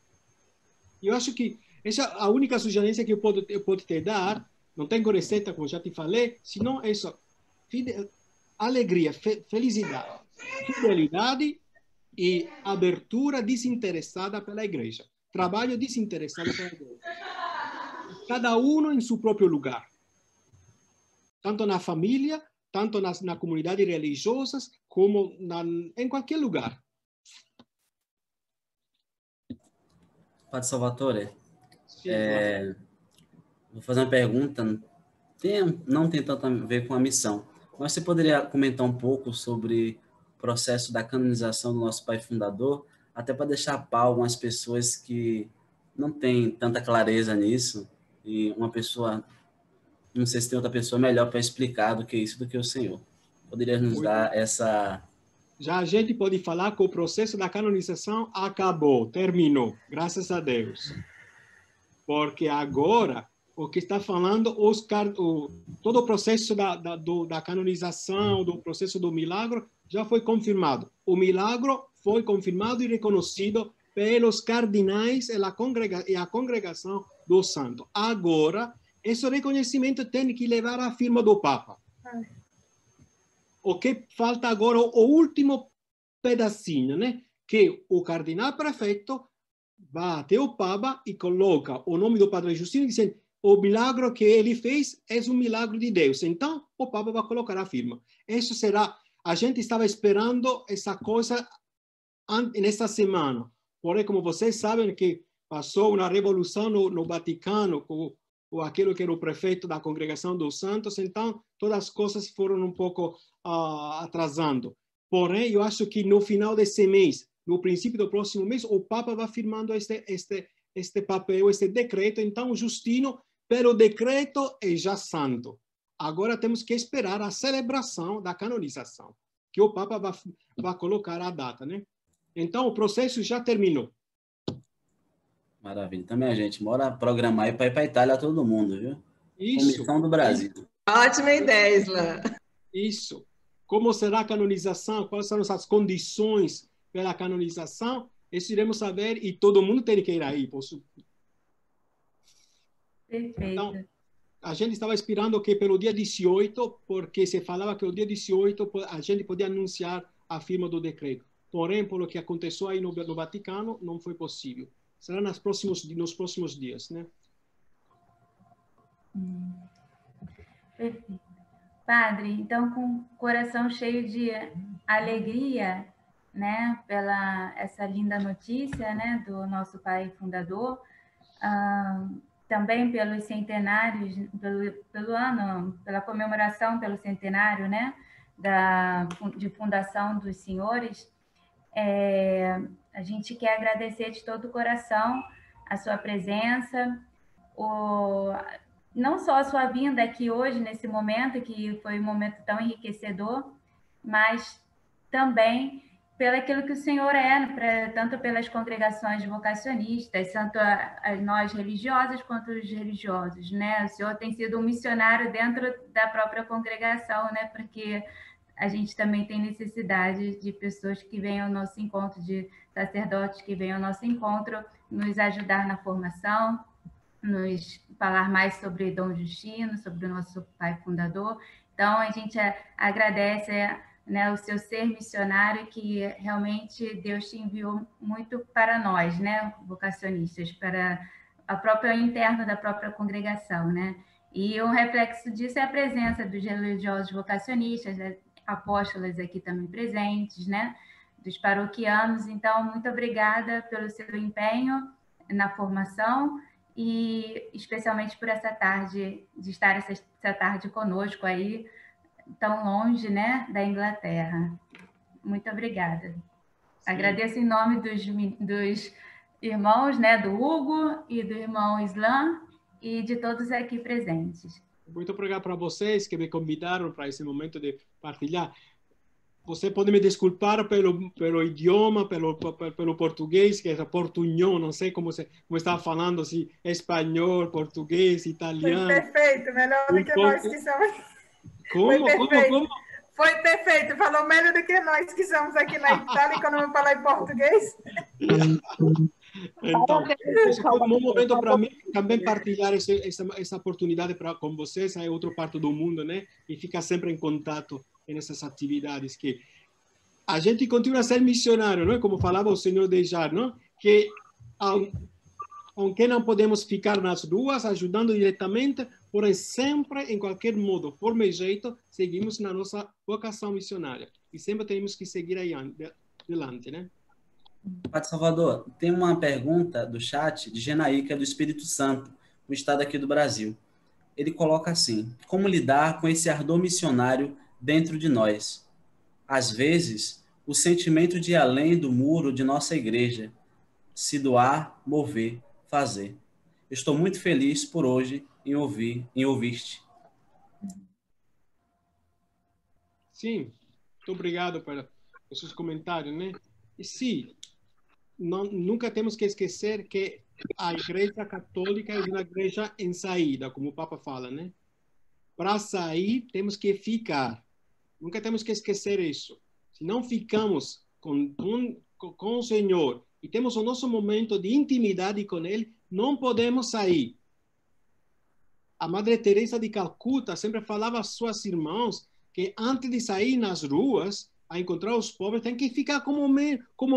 Eu acho que essa é a única sugerência que eu posso te dar. Não tenho receita, como já te falei, senão é isso. Alegria, felicidade, fidelidade e abertura desinteressada pela igreja. Trabalho desinteressado pela igreja. Cada um em seu próprio lugar. Tanto na família, tanto na comunidade religiosas, como em qualquer lugar. Padre Salvatore, Sim, claro. vou fazer uma pergunta, não tem tanto a ver com a missão, mas você poderia comentar um pouco sobre o processo da canonização do nosso pai fundador, até para deixar a pau algumas pessoas que não têm tanta clareza nisso, e uma pessoa, não sei se tem outra pessoa melhor para explicar do que isso, do que o senhor. Poderia nos dar essa... Já a gente pode falar que o processo da canonização acabou, terminou, graças a Deus. Porque agora, o que está falando, todo o processo da canonização, do processo do milagre, já foi confirmado. O milagre foi confirmado e reconhecido pelos cardinais e a congregação do santo. Agora, esse reconhecimento tem que levar à firma do Papa. O que falta agora, o último pedacinho, né? Que o cardeal prefeito vai até o Papa e coloca o nome do Padre Justino, dizendo o milagre que ele fez é um milagre de Deus. Então, o Papa vai colocar a firma. Isso será... A gente estava esperando essa coisa nesta semana. Porém, como vocês sabem, que passou uma revolução no Vaticano com aquele que era o prefeito da Congregação dos Santos, então todas as coisas foram um pouco atrasando. Porém, eu acho que no final desse mês, no princípio do próximo mês, o Papa vai firmando este papel, este decreto. Então, o Justino, pelo decreto, é já santo. Agora temos que esperar a celebração da canonização, que o Papa vai colocar a data, né? Então, o processo já terminou. Maravilha. Também a gente bora programar para ir para a Itália todo mundo, viu? Isso. Comissão do Brasil. Ótima ideia, Isla. Isso. Como será a canonização? Quais são as condições pela canonização? Isso iremos saber e todo mundo tem que ir aí. Perfeito. Então, a gente estava esperando que pelo dia 18, porque se falava que o dia 18 a gente podia anunciar a firma do decreto. Porém, pelo que aconteceu aí no Vaticano, não foi possível. Será nos próximos dias, né? Perfeito. Padre, então, com o coração cheio de alegria, né, pela essa linda notícia, né, do nosso pai fundador, também pelos centenários, pelo ano, pela comemoração pelo centenário, né, de fundação dos senhores, a gente quer agradecer de todo o coração a sua presença, não só a sua vinda aqui hoje, nesse momento, que foi um momento tão enriquecedor, mas também pelo aquilo que o Senhor tanto pelas congregações vocacionistas, tanto a nós religiosas quanto os religiosos, né? O Senhor tem sido um missionário dentro da própria congregação, né? Porque a gente também tem necessidade de pessoas que venham ao nosso encontro, de sacerdotes que venham ao nosso encontro, nos ajudar na formação, nos falar mais sobre Dom Justino, sobre o nosso pai fundador. Então, a gente agradece, né, o seu ser missionário, que realmente Deus te enviou muito para nós, né, vocacionistas, para a própria interna da própria congregação, né? E o reflexo disso é a presença dos religiosos vocacionistas, apóstolas aqui também presentes, né, dos paroquianos. Então, muito obrigada pelo seu empenho na formação e especialmente por essa tarde, de estar essa tarde conosco aí, tão longe, né, da Inglaterra. Muito obrigada. Sim. Agradeço em nome dos irmãos, né, do Hugo e do irmão Islam e de todos aqui presentes. Muito obrigado para vocês que me convidaram para esse momento de partilhar. Você pode me desculpar pelo idioma, pelo português, que é portunhol, não sei como estava falando, se é espanhol, português, italiano. Foi perfeito, melhor do que nós que somos. Como? Foi perfeito, falou melhor do que nós que somos aqui na Itália, quando eu falar em português. Então, esse foi um bom momento para mim também partilhar essa oportunidade com vocês, é outra parte do mundo, né? E ficar sempre em contato nessas atividades que a gente continua a ser missionário, não é? Como falava o senhor Dejar, não? Que aunque não podemos ficar nas ruas ajudando diretamente, porém sempre, em qualquer modo, forma e jeito, seguimos na nossa vocação missionária. E sempre temos que seguir aí adiante, né? Padre Salvador, tem uma pergunta do chat de Genaí, que é do Espírito Santo, no estado aqui do Brasil. Ele coloca assim: como lidar com esse ardor missionário dentro de nós? Às vezes, o sentimento de ir além do muro de nossa igreja, se doar, mover, fazer. Estou muito feliz por hoje em ouvir-te. Sim, muito obrigado pelos seus comentários, né? E sim, nunca temos que esquecer que a Igreja Católica é uma igreja em saída, como o Papa fala, né? Para sair, temos que ficar. Nunca temos que esquecer isso. Se não ficamos com o Senhor e temos o nosso momento de intimidade com Ele, não podemos sair. A Madre Teresa de Calcuta sempre falava às suas irmãs que antes de sair nas ruas a encontrar os pobres, tem que ficar como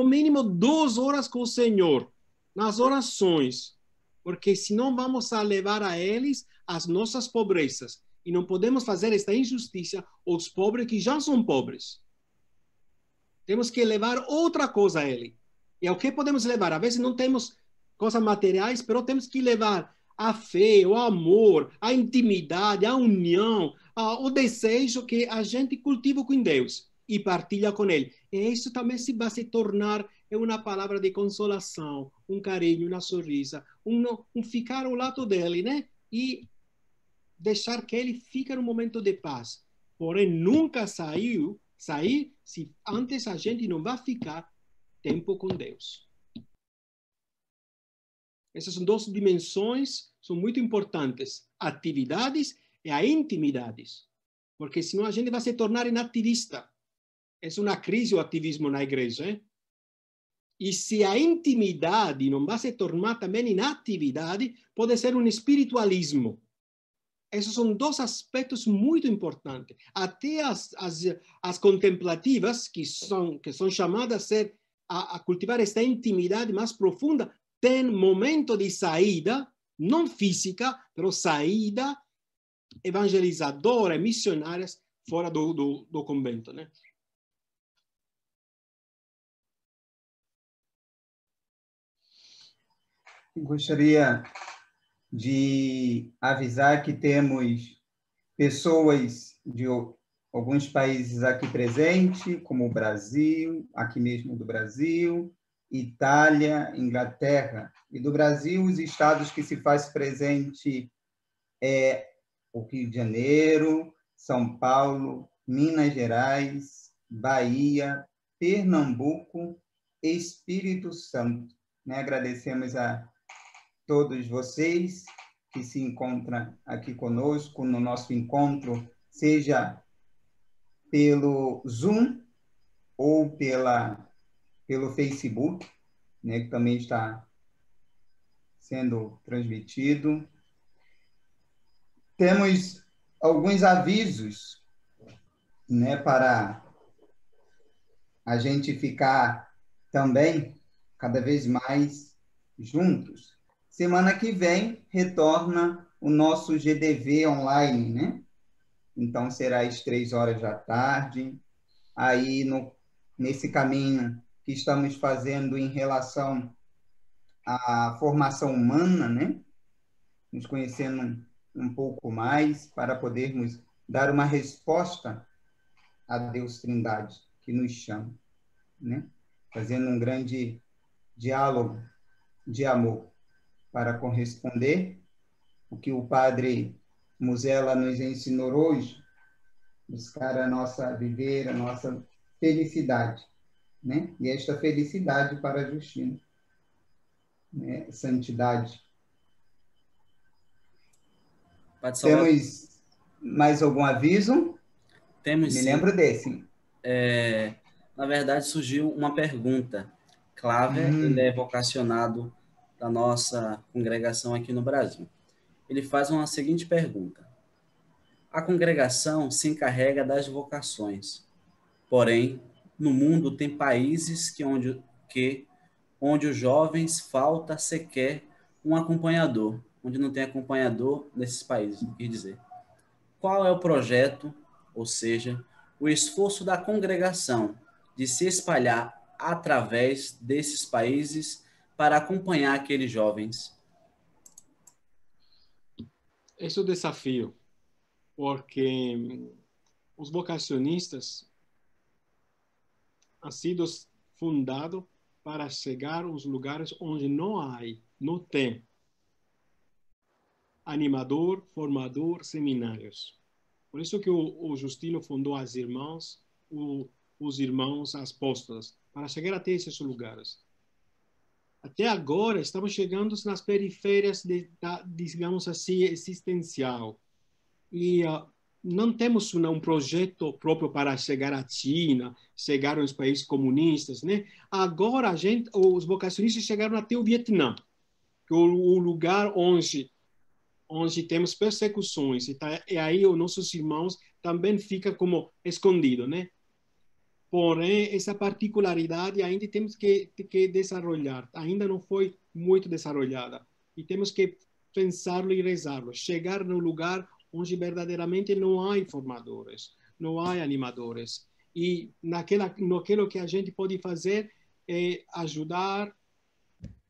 mínimo 2 horas com o Senhor, nas orações, porque senão vamos a levar a eles as nossas pobrezas. E não podemos fazer esta injustiça aos pobres que já são pobres. Temos que levar outra coisa a ele. E o que podemos levar? Às vezes não temos coisas materiais, mas temos que levar a fé, o amor, a intimidade, a união, o desejo que a gente cultiva com Deus e partilha com Ele. E isso também vai se tornar uma palavra de consolação, um carinho, uma sorrisa, um ficar ao lado dele, né? E deixar que ele fique no momento de paz. Porém, nunca sair se antes a gente não vai ficar tempo com Deus. Essas são 2 dimensões, são muito importantes. Atividades e a intimidades. Porque senão a gente vai se tornar inativista. É uma crise o ativismo na igreja. Hein? E se a intimidade não vai se tornar também inatividade, pode ser um espiritualismo. Esses são 2 aspectos muito importantes. Até as contemplativas, que são chamadas a cultivar esta intimidade mais profunda, têm momento de saída, não física, mas saída evangelizadora, missionárias, fora do convento, né? Gostaria de avisar que temos pessoas de alguns países aqui presentes, como o Brasil, aqui mesmo do Brasil, Itália, Inglaterra. E do Brasil, os estados que se faz presente é o Rio de Janeiro, São Paulo, Minas Gerais, Bahia, Pernambuco, Espírito Santo. Agradecemos a todos vocês que se encontram aqui conosco no nosso encontro, seja pelo Zoom ou pelo Facebook, né, que também está sendo transmitido. Temos alguns avisos, né, para a gente ficar também cada vez mais juntos. Semana que vem retorna o nosso GDV online, né? Então será às 15h. Aí nesse caminho que estamos fazendo em relação à formação humana, né? Nos conhecendo um pouco mais para podermos dar uma resposta a Deus Trindade que nos chama, né? Fazendo um grande diálogo de amor para corresponder o que o Padre como ela nos ensinou hoje, buscar a nossa viver, a nossa felicidade, né? E esta felicidade para Justino, né? Santidade. Padre Salvador, Temos mais algum aviso? temos Me sim. lembro desse. Na verdade, surgiu uma pergunta. Claver, ele é vocacionado da nossa congregação aqui no Brasil. Ele faz uma seguinte pergunta. A congregação se encarrega das vocações. Porém, no mundo tem países onde os jovens falta sequer um acompanhador, onde não tem acompanhador nesses países, quer dizer. Qual é o projeto, ou seja, o esforço da congregação de se espalhar através desses países para acompanhar aqueles jovens? Esse é o desafio, porque os vocacionistas han sido fundados para chegar aos lugares onde não tem animador, formador, seminários. Por isso que o Justino fundou as irmãs, os irmãos apóstolos, para chegar até esses lugares. Até agora, estamos chegando nas periférias, digamos assim, existencial. E não temos um projeto próprio para chegar à China, chegar aos países comunistas, né? Agora, os vocacionistas chegaram até o Vietnã, que é o lugar onde temos persecuções, e aí os nossos irmãos também ficam como escondidos, né? Porém, essa particularidade ainda temos que desenvolver, ainda não foi muito desenvolvida, e temos que pensá-lo e rezá-lo, chegar no lugar onde verdadeiramente não há informadores, não há animadores, e naquilo que a gente pode fazer é ajudar,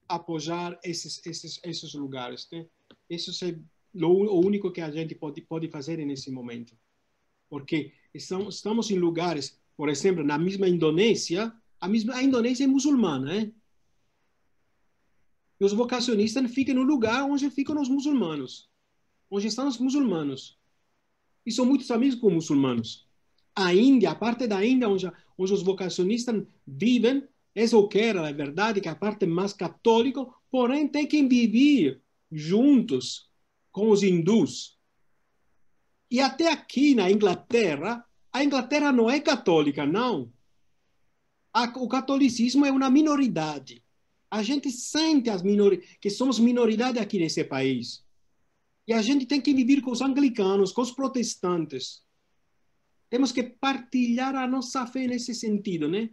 apoiar esses lugares, né? Isso é o único que a gente pode fazer nesse momento. Porque estamos em lugares, por exemplo, na mesma Indonésia, a Indonésia é muçulmana, né? E os vocacionistas ficam no lugar onde ficam os muçulmanos, onde estão os muçulmanos. E são muitos amigos com muçulmanos. A Índia, a parte da Índia onde os vocacionistas vivem, é o que era, na verdade, que a parte mais católica, porém tem que viver juntos com os hindus. E até aqui na Inglaterra, a Inglaterra não é católica, não. O catolicismo é uma minoridade. A gente sente que somos minoridade aqui nesse país. E a gente tem que viver com os anglicanos, com os protestantes. Temos que partilhar a nossa fé nesse sentido, né?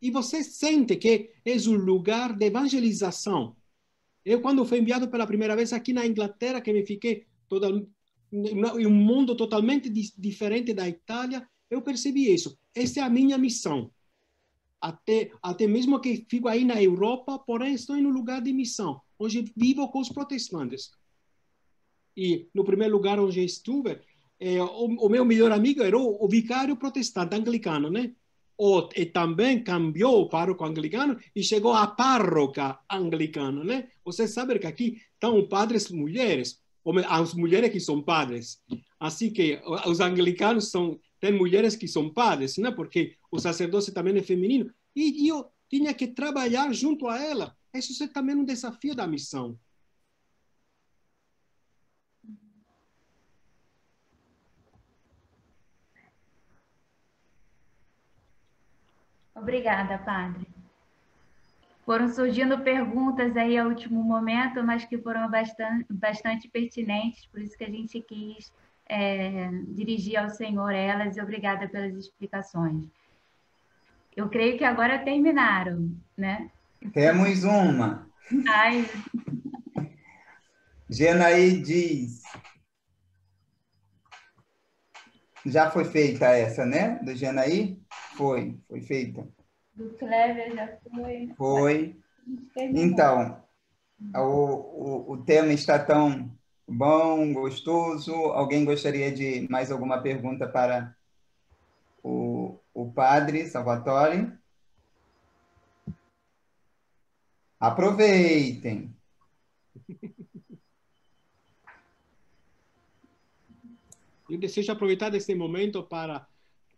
E você sente que é um lugar de evangelização. Eu, quando fui enviado pela primeira vez aqui na Inglaterra, que me fiquei em um mundo totalmente diferente da Itália, eu percebi isso. Essa é a minha missão. Até mesmo que fico aí na Europa, porém estou em um lugar de missão, onde vivo com os protestantes. E no primeiro lugar onde estive, o meu melhor amigo era o vicário protestante anglicano, né? E também cambiou o pároco anglicano e chegou à parroca anglicana, né? Você sabe que aqui estão padres mulheres, as mulheres que são padres. Assim que os anglicanos têm mulheres que são padres, né? Porque o sacerdócio também é feminino. E eu tinha que trabalhar junto a ela. Isso é também um desafio da missão. Obrigada, padre. Foram surgindo perguntas aí ao último momento, mas que foram bastante pertinentes, por isso que a gente quis dirigir ao Senhor elas, e obrigada pelas explicações. Eu creio que agora terminaram, né? Temos uma. Ai. Genaí diz... Já foi feita essa, né? Do Genaí? Foi feita. Do Clever já foi. Foi. Então, o tema está tão bom, gostoso. Alguém gostaria de mais alguma pergunta para o padre Salvatore? Aproveitem. Eu desejo aproveitar esse momento para,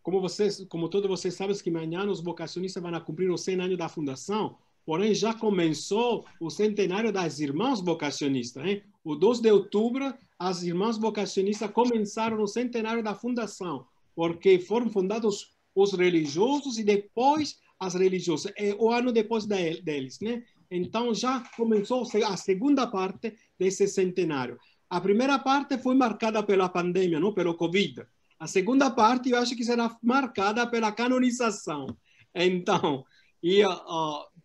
como todos vocês sabem, que amanhã os vocacionistas vão cumprir os 100 anos da fundação, porém já começou o centenário das irmãs vocacionistas, hein? O 2 de outubro, as irmãs vocacionistas começaram o centenário da fundação, porque foram fundados os religiosos e depois as religiosas, o ano depois deles, né? Então já começou a segunda parte desse centenário. A primeira parte foi marcada pela pandemia, não pelo Covid. A segunda parte eu acho que será marcada pela canonização. Então,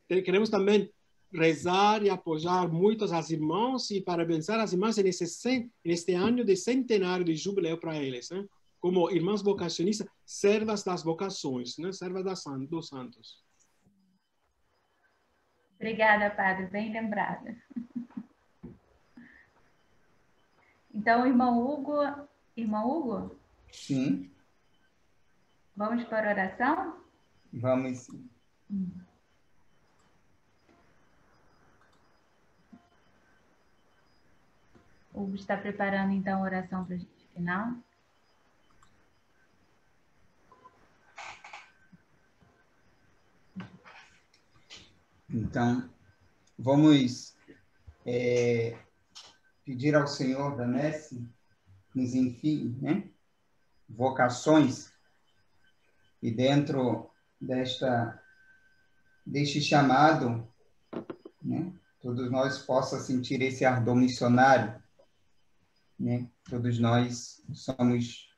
queremos também rezar e apoiar muito as irmãs e parabenizar as irmãs neste ano de centenário de jubileu para eles, né? Como irmãs vocacionistas, servas das vocações, né? Servas dos santos. Obrigada, padre, bem lembrada. Então, irmão Hugo? Sim. Vamos para a oração? Vamos. O Hugo está preparando, então, a oração para a gente final. Então, vamos pedir ao Senhor da Messe nos envie, né, vocações, e dentro deste chamado, né, todos nós possam sentir esse ardor missionário, né? Todos nós somos,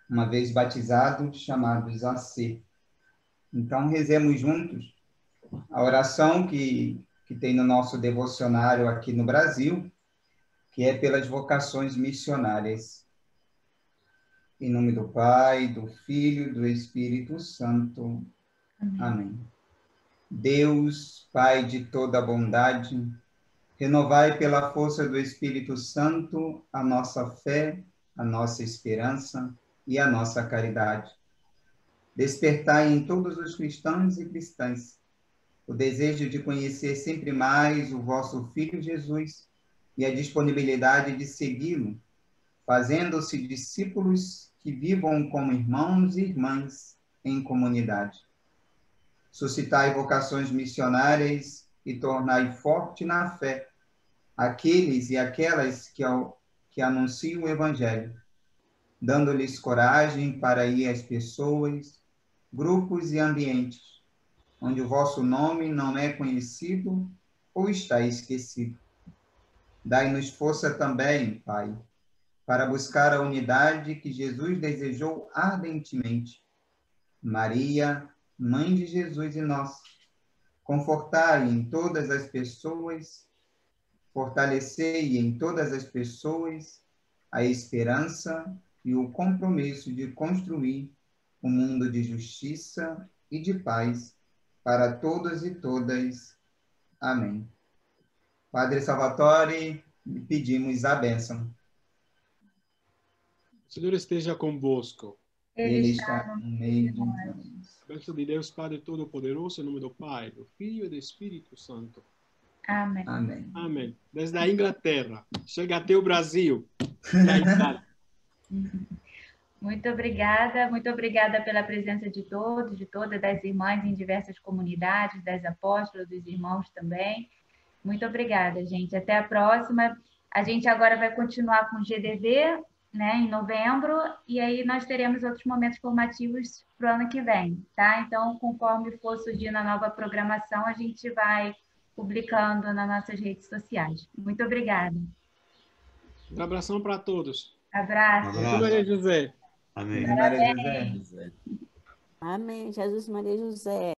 uma vez batizados, chamados a ser. Então, rezemos juntos a oração que tem no nosso devocionário aqui no Brasil, que é pelas vocações missionárias. Em nome do Pai, do Filho e do Espírito Santo. Amém. Deus, Pai de toda bondade, renovai pela força do Espírito Santo a nossa fé, a nossa esperança e a nossa caridade. Despertai em todos os cristãos e cristãs o desejo de conhecer sempre mais o vosso Filho Jesus e a disponibilidade de segui-lo, fazendo-se discípulos que vivam como irmãos e irmãs em comunidade. Suscitai vocações missionárias e tornai forte na fé aqueles e aquelas que anunciam o Evangelho, dando-lhes coragem para ir às pessoas, grupos e ambientes onde o vosso nome não é conhecido ou está esquecido. Dai-nos força também, Pai, para buscar a unidade que Jesus desejou ardentemente. Maria, Mãe de Jesus e nós, confortai em todas as pessoas, fortalecei em todas as pessoas a esperança e o compromisso de construir um mundo de justiça e de paz para todos e todas. Amém. Padre Salvatore, pedimos a bênção. O Senhor esteja convosco. Ele está no meio de nós. A bênção de Deus, Padre Todo-Poderoso, em nome do Pai, do Filho e do Espírito Santo. Amém. Amém. Amém. Desde a Inglaterra, chega até o Brasil. Muito obrigada pela presença de todos, de todas, das irmãs em diversas comunidades, das apóstolas, dos irmãos também. Muito obrigada, gente. Até a próxima. A gente agora vai continuar com o GDV, né, em novembro, e aí nós teremos outros momentos formativos para o ano que vem, tá? Então, conforme for surgindo a nova programação, a gente vai publicando nas nossas redes sociais. Muito obrigada. Um abração para todos. Abraço. Maria José. Amém. Maria José. Amém. Jesus, Maria, José.